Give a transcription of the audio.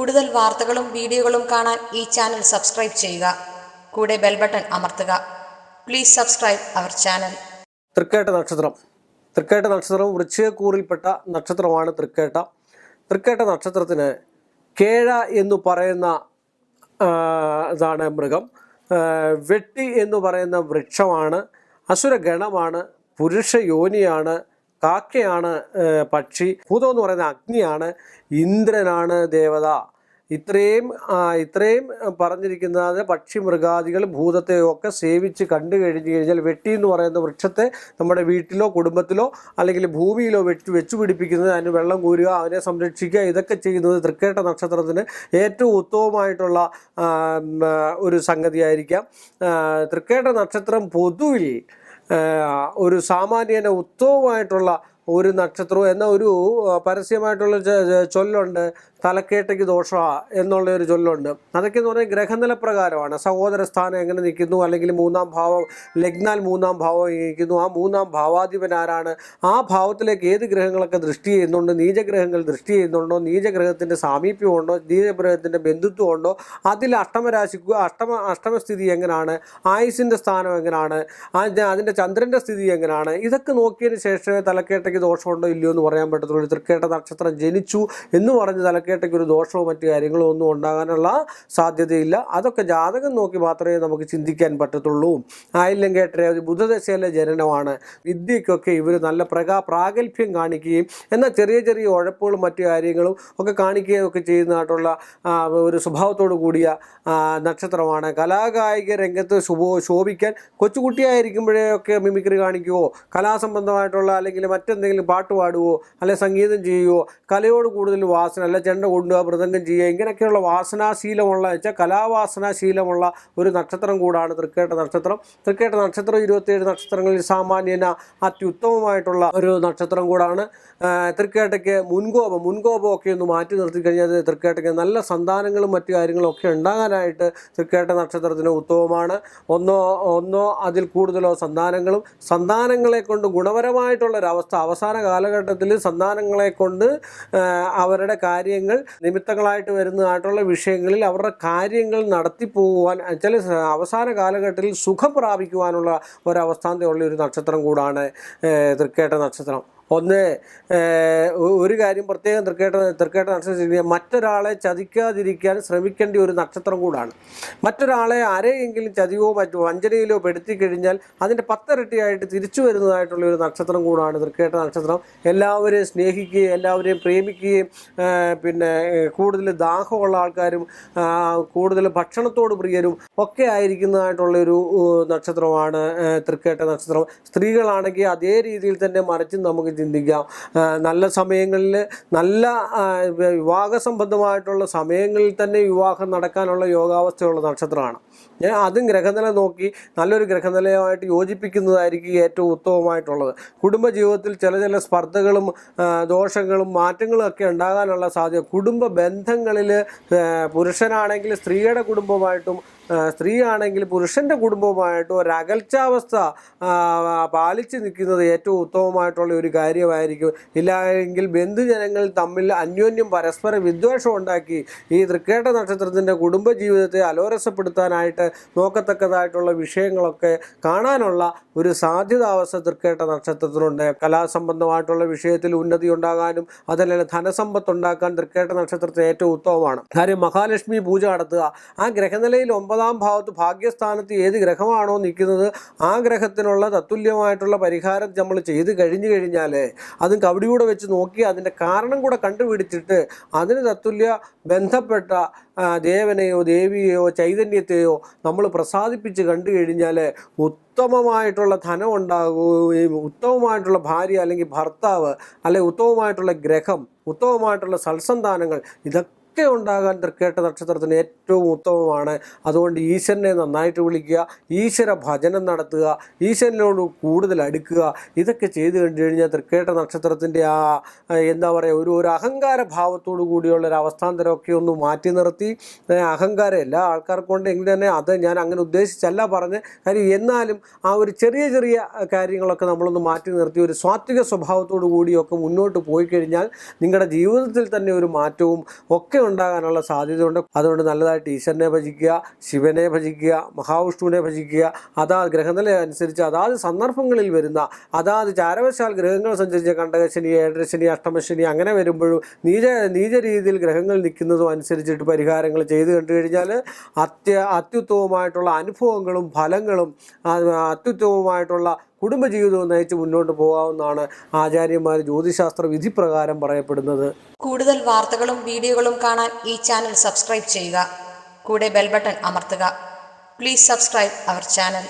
കൂടുതൽ വാർത്തകളും വീഡിയോകളും കാണാൻ ഈ ചാനൽ സബ്സ്ക്രൈബ് ചെയ്യുക. കൂടെ ബെൽ ബട്ടൺ അമർത്തുക. Please subscribe our channel. തൃക്കേട്ട നക്ഷത്രം. തൃക്കേട്ട നക്ഷത്രം വൃശ്ചികക്കൂറിൽപ്പെട്ട നക്ഷത്രമാണ് തൃക്കേട്ട. തൃക്കേട്ട നക്ഷത്രത്തിന് കേഴ എന്ന് പറയുന്ന ഇതാണ് മൃഗം. വെട്ടി എന്ന് പറയുന്ന വൃക്ഷമാണ്. അസുരഗണമാണ്. പുരുഷ യോനിയാണ്. കാക്കയാണ് പക്ഷി. ഭൂതം എന്ന് പറയുന്ന അഗ്നിയാണ്. ഇന്ദ്രനാണ് ദേവത. ഇത്രയും പറഞ്ഞിരിക്കുന്നത് പക്ഷി മൃഗാദികൾ ഭൂതത്തെയൊക്കെ സേവിച്ച് കണ്ടു കഴിഞ്ഞു കഴിഞ്ഞാൽ വെട്ടി എന്ന് പറയുന്ന വൃക്ഷത്തെ നമ്മുടെ വീട്ടിലോ കുടുംബത്തിലോ അല്ലെങ്കിൽ ഭൂമിയിലോ വെച്ചു പിടിപ്പിക്കുന്നത്, അതിന് വെള്ളം കോരുക, അതിനെ സംരക്ഷിക്കുക, ഇതൊക്കെ ചെയ്യുന്നത് തൃക്കേട്ട നക്ഷത്രത്തിന് ഏറ്റവും ഉത്തമമായിട്ടുള്ള ഒരു സംഗതിയായിരിക്കാം. തൃക്കേട്ട നക്ഷത്രം പൊതുവിൽ ഒരു സാമാന്യന ഉത്തമമായിട്ടുള്ള ഒരു നക്ഷത്രവും എന്ന ഒരു പരസ്യമായിട്ടുള്ള ചൊല്ലുണ്ട്. തലക്കേട്ടയ്ക്ക് ദോഷ എന്നുള്ള ഒരു ചൊല്ലുണ്ട്. അതൊക്കെ എന്ന് പറഞ്ഞാൽ ഗ്രഹനില പ്രകാരമാണ്. സഹോദര സ്ഥാനം എങ്ങനെ നിൽക്കുന്നു, അല്ലെങ്കിൽ മൂന്നാം ഭാവം ലഗ്നാൽ മൂന്നാം ഭാവം ഇരിക്കുന്നു, ആ മൂന്നാം ഭാവാധിപൻ ആരാണ്, ആ ഭാവത്തിലേക്ക് ഏത് ഗ്രഹങ്ങളൊക്കെ ദൃഷ്ടി ചെയ്യുന്നുണ്ട്, നീചഗ്രഹങ്ങൾ ദൃഷ്ടി ചെയ്യുന്നുണ്ടോ, നീചഗ്രഹത്തിൻ്റെ സാമീപ്യമുണ്ടോ, നീചഗ്രഹത്തിൻ്റെ ബന്ധുത്വമുണ്ടോ, അതിൽ അഷ്ടമസ്ഥിതി എങ്ങനെയാണ്, ആയുസിൻ്റെ സ്ഥാനം എങ്ങനെയാണ്, അതിൻ്റെ ചന്ദ്രൻ്റെ സ്ഥിതി എങ്ങനെയാണ്, ഇതൊക്കെ നോക്കിയതിന് ശേഷമേ തലക്കേട്ടയ്ക്ക് ദോഷമുണ്ടോ ഇല്ലയോ എന്ന് പറയാൻ പറ്റത്തുള്ളൂ. തൃക്കേട്ട നക്ഷത്രം ജനിച്ചു എന്ന് പറഞ്ഞ് തലക്കേട്ടയ്ക്ക് ഒരു ദോഷമോ മറ്റു കാര്യങ്ങളോ ഒന്നും ഉണ്ടാകാനുള്ള സാധ്യതയില്ല. അതൊക്കെ ജാതകം നോക്കി മാത്രമേ നമുക്ക് ചിന്തിക്കാൻ പറ്റത്തുള്ളൂ. ആയില്യം കേട്ട ബുധദശയിലെ ജനനമാണ്. വിദ്യയ്ക്കൊക്കെ ഇവർ നല്ല പ്രാഗൽഭ്യം കാണിക്കുകയും എന്നാൽ ചെറിയ ചെറിയ ഉഴപ്പുകളും മറ്റു കാര്യങ്ങളും ഒക്കെ കാണിക്കുകയും ഒക്കെ ചെയ്യുന്നതായിട്ടുള്ള ഒരു സ്വഭാവത്തോടു കൂടിയ നക്ഷത്രമാണ്. കലാകായിക രംഗത്ത് ശോഭിക്കാൻ കൊച്ചുകുട്ടിയായിരിക്കുമ്പോഴേ ഒക്കെ മിമിക്രി കാണിക്കുവോ, കലാസംബന്ധമായിട്ടുള്ള അല്ലെങ്കിൽ മറ്റെന്തെങ്കിലും പാട്ട് പാടുവോ, അല്ലെ സംഗീതം ചെയ്യുവോ, കലയോട് കൂടുതൽ വാസന, അല്ല ചെണ്ട കൊണ്ടുക, മൃദംഗം ചെയ്യുക, ഇങ്ങനെയൊക്കെയുള്ള വാസനാശീലമുള്ള വെച്ചാൽ കലാവാസനാശീലമുള്ള ഒരു നക്ഷത്രം കൂടാണ് തൃക്കേട്ട നക്ഷത്രം. തൃക്കേട്ട നക്ഷത്രം 27 നക്ഷത്രങ്ങളിൽ സാമാന്യന അത്യുത്തമമായിട്ടുള്ള ഒരു നക്ഷത്രം കൂടാണ്. തൃക്കേട്ടയ്ക്ക് മുൻകോപമൊക്കെ ഒന്ന് മാറ്റി നിർത്തി കഴിഞ്ഞാൽ തൃക്കേട്ടയ്ക്ക് നല്ല സന്താനങ്ങളും മറ്റു കാര്യങ്ങളും ഒക്കെ ഉണ്ടാകാനായിട്ട് തൃക്കേട്ട നക്ഷത്രത്തിന് ഉത്തമമാണ്. ഒന്നോ അതിൽ കൂടുതലോ സന്താനങ്ങളെ കൊണ്ട് ഗുണപരമായിട്ടുള്ളൊരവസ്ഥ അവസാന കാലഘട്ടത്തിൽ സന്താനങ്ങളെ കൊണ്ട് അവരുടെ കാര്യങ്ങൾ നിമിത്തങ്ങളായിട്ട് വരുന്നതായിട്ടുള്ള വിഷയങ്ങളിൽ അവരുടെ കാര്യങ്ങൾ നടത്തിപ്പോകുവാൻ ചില അവസാന കാലഘട്ടത്തിൽ സുഖം പ്രാപിക്കുവാനുള്ള ഒരവസ്ഥാന്തയുള്ള ഒരു നക്ഷത്രം കൂടാണ് തൃക്കേട്ട നക്ഷത്രം. ഒരു കാര്യം പ്രത്യേകം തൃക്കേട്ട നക്ഷത്രം മറ്റൊരാളെ ചതിക്കാതിരിക്കാൻ ശ്രമിക്കേണ്ട ഒരു നക്ഷത്രം കൂടാണ്. മറ്റൊരാളെ ആരെയെങ്കിലും ചതിവോ മറ്റോ വഞ്ചനയിലോ പെടുത്തി കഴിഞ്ഞാൽ അതിൻ്റെ 10 ഇരട്ടിയായിട്ട് തിരിച്ചു വരുന്നതായിട്ടുള്ള ഒരു നക്ഷത്രം കൂടാണ് തൃക്കേട്ട നക്ഷത്രം. എല്ലാവരെയും സ്നേഹിക്കുകയും എല്ലാവരെയും പ്രേമിക്കുകയും പിന്നെ കൂടുതൽ ദാഹമുള്ള ആൾക്കാരും കൂടുതൽ ഭക്ഷണത്തോട് പ്രിയരും ഒക്കെ ആയിരിക്കുന്നതായിട്ടുള്ളൊരു നക്ഷത്രമാണ് തൃക്കേട്ട നക്ഷത്രം. സ്ത്രീകളാണെങ്കിൽ അതേ രീതിയിൽ തന്നെ മറിച്ചും നമുക്ക് ചിന്തിക്കാം. നല്ല സമയങ്ങളിൽ നല്ല വിവാഹ സംബന്ധമായിട്ടുള്ള സമയങ്ങളിൽ തന്നെ വിവാഹം നടക്കാനുള്ള യോഗാവസ്ഥയുള്ള നക്ഷത്രമാണ്. അതും ഗ്രഹനില നോക്കി നല്ലൊരു ഗ്രഹനിലയുമായിട്ട് യോജിപ്പിക്കുന്നതായിരിക്കും ഏറ്റവും ഉത്തമമായിട്ടുള്ളത്. കുടുംബജീവിതത്തിൽ ചില സ്പർദ്ധകളും ദോഷങ്ങളും മാറ്റങ്ങളും ഒക്കെ ഉണ്ടാകാനുള്ള സാധ്യത. കുടുംബ ബന്ധങ്ങളിൽ പുരുഷനാണെങ്കിൽ സ്ത്രീയുടെ കുടുംബമായിട്ടും സ്ത്രീ ആണെങ്കിൽ പുരുഷൻ്റെ കുടുംബവുമായിട്ടും ഒരകൽച്ചാവസ്ഥ പാലിച്ചു നിൽക്കുന്നത് ഏറ്റവും ഉത്തമമായിട്ടുള്ള ഒരു കാര്യമായിരിക്കും. ഇല്ലെങ്കിൽ ബന്ധുജനങ്ങൾ തമ്മിൽ അന്യോന്യം പരസ്പര വിദ്വേഷം ഉണ്ടാക്കി ഈ തൃക്കേട്ട നക്ഷത്രത്തിൻ്റെ കുടുംബജീവിതത്തെ അലോരസപ്പെടുത്താനായിട്ട് നോക്കത്തക്കതായിട്ടുള്ള വിഷയങ്ങളൊക്കെ കാണാനുള്ള ഒരു സാധ്യതാവസ്ഥ തൃക്കേട്ട നക്ഷത്രത്തിനുണ്ട്. കലാസംബന്ധമായിട്ടുള്ള വിഷയത്തിൽ ഉന്നതി ഉണ്ടാകാനും അതല്ലെങ്കിൽ ധനസമ്പത്ത് ഉണ്ടാക്കാൻ തൃക്കേട്ട നക്ഷത്രത്തിന് ഏറ്റവും ഉത്തമമാണ്. കാര്യം മഹാലക്ഷ്മി പൂജ നടത്തുക. ആ ഗ്രഹനിലയിൽ 9ാം ഭാവത്ത് ഭാഗ്യസ്ഥാനത്ത് ഏത് ഗ്രഹമാണോ നിൽക്കുന്നത് ആ ഗ്രഹത്തിനുള്ള തത്തുല്യമായിട്ടുള്ള പരിഹാരം നമ്മൾ ചെയ്ത് കഴിഞ്ഞാൽ അതും കവടിയൂടെ വെച്ച് നോക്കി അതിൻ്റെ കാരണം കൂടെ കണ്ടുപിടിച്ചിട്ട് അതിന് തത്തുല്യ ബന്ധപ്പെട്ട ദേവനെയോ ദേവിയെയോ ചൈതന്യത്തെയോ നമ്മൾ പ്രസാദിപ്പിച്ച് കണ്ടു കഴിഞ്ഞാൽ ഉത്തമമായിട്ടുള്ള ധനം ഉണ്ടാകുകയും ഉത്തമമായിട്ടുള്ള ഭാര്യ അല്ലെങ്കിൽ ഭർത്താവ് അല്ലെങ്കിൽ ഉത്തമമായിട്ടുള്ള ഗ്രഹം, ഉത്തമമായിട്ടുള്ള സൽസന്താനങ്ങൾ ഇതൊക്കെ ഉണ്ടാകാൻ തൃക്കേട്ട നക്ഷത്രത്തിന് ഏറ്റവും ഉത്തമമാണ്. അതുകൊണ്ട് ഈശ്വരനെ നന്നായിട്ട് വിളിക്കുക, ഈശ്വര ഭജനം നടത്തുക, ഈശ്വരനോട് കൂടുതൽ അടുക്കുക. ഇതൊക്കെ ചെയ്തു കണ്ടു കഴിഞ്ഞാൽ തൃക്കേട്ട നക്ഷത്രത്തിൻ്റെ എന്താ പറയുക ഒരു അഹങ്കാര ഭാവത്തോടു കൂടിയുള്ളൊരു അവസ്ഥാന്തരമൊക്കെ ഒന്ന് മാറ്റി നിർത്തി, അഹങ്കാരം എല്ലാ ആൾക്കാർക്കും കൊണ്ട് എങ്കിൽ തന്നെ അത് ഞാൻ അങ്ങനെ ഉദ്ദേശിച്ചല്ല പറഞ്ഞ് കാര്യം, എന്നാലും ആ ഒരു ചെറിയ കാര്യങ്ങളൊക്കെ നമ്മളൊന്ന് മാറ്റി നിർത്തി ഒരു സാത്വിക സ്വഭാവത്തോടു കൂടിയൊക്കെ മുന്നോട്ട് പോയി കഴിഞ്ഞാൽ നിങ്ങളുടെ ജീവിതത്തിൽ തന്നെ ഒരു മാറ്റവും ഒക്കെ സൗഖ്യം ഉണ്ടാകാനുള്ള സാധ്യതയുണ്ട്. അതുകൊണ്ട് നല്ലതായിട്ട് ഈശ്വരനെ ഭജിക്കുക, ശിവനെ ഭജിക്കുക, മഹാവിഷ്ണുവിനെ ഭജിക്കുക. അതാത് ഗ്രഹനില അനുസരിച്ച് അതാത് സന്ദർഭങ്ങളിൽ വരുന്ന അതാത് ചാരവശാൽ ഗ്രഹങ്ങൾ സഞ്ചരിച്ച കണ്ടകശനി, ഏഴരശനി, അഷ്ടമശനി അങ്ങനെ വരുമ്പോഴും നീച രീതിയിൽ ഗ്രഹങ്ങൾ നിൽക്കുന്നതും അനുസരിച്ചിട്ട് പരിഹാരങ്ങൾ ചെയ്ത് കണ്ടു കഴിഞ്ഞാൽ അത്യുത്തമമായിട്ടുള്ള അനുഭവങ്ങളും ഫലങ്ങളും അത്യുത്തമമായിട്ടുള്ള കുടുംബജീവിതവും നയിച്ച് മുന്നോട്ട് പോകാവുന്നതാണ് ആചാര്യന്മാർ ജ്യോതിശാസ്ത്ര വിധി പ്രകാരം പറയപ്പെടുന്നത്. കൂടുതൽ വാർത്തകളും വീഡിയോകളും കാണാൻ ഈ ചാനൽ സബ്സ്ക്രൈബ് ചെയ്യുക. കൂടെ ബെൽ ബട്ടൺ അമർത്തുക. Please subscribe our channel.